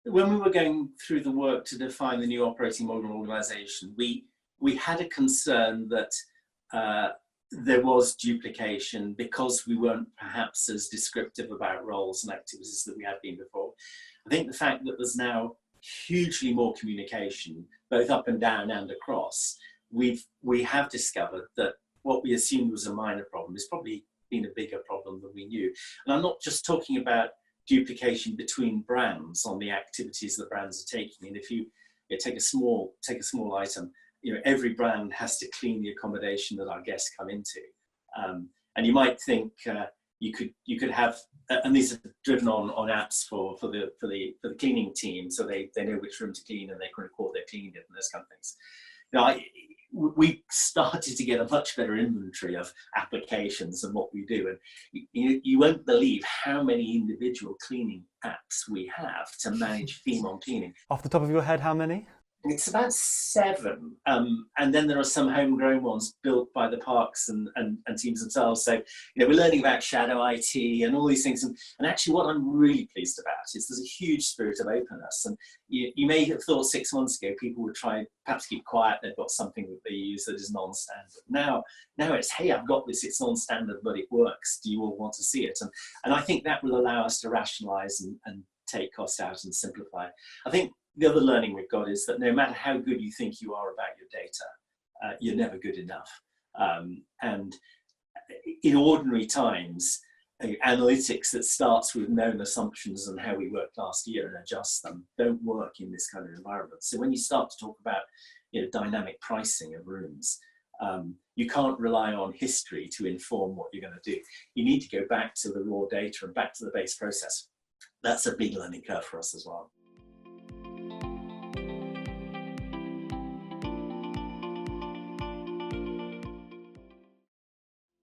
when we were going through the work to define the new operating model and organisation, we had a concern that there was duplication because we weren't perhaps as descriptive about roles and activities that we had been before. I think the fact that there's now hugely more communication, both up and down and across, we have discovered that what we assumed was a minor problem has probably been a bigger problem than we knew. And I'm not just talking about duplication between brands on the activities that brands are taking. And if you take a small item, every brand has to clean the accommodation that our guests come into, and you might think you could have, and these are driven on apps for the cleaning team, so they know which room to clean and they can record their cleaning it and those kind of things. We started to get a much better inventory of applications and what we do, and you won't believe how many individual cleaning apps we have to manage theme on cleaning. Off the top of your head, how many? It's about 7, and then there are some homegrown ones built by the parks and teams themselves. So we're learning about shadow IT and all these things. And actually, what I'm really pleased about is there's a huge spirit of openness. And you may have thought 6 months ago people would try perhaps keep quiet. They've got something that they use that is non-standard. Now it's, hey, I've got this. It's non-standard, but it works. Do you all want to see it? And I think that will allow us to rationalise and take cost out and simplify. I think the other learning we've got is that no matter how good you think you are about your data, you're never good enough. And in ordinary times, analytics that starts with known assumptions and how we worked last year and adjust them don't work in this kind of environment. So when you start to talk about dynamic pricing of rooms, you can't rely on history to inform what you're going to do. You need to go back to the raw data and back to the base process. That's a big learning curve for us as well.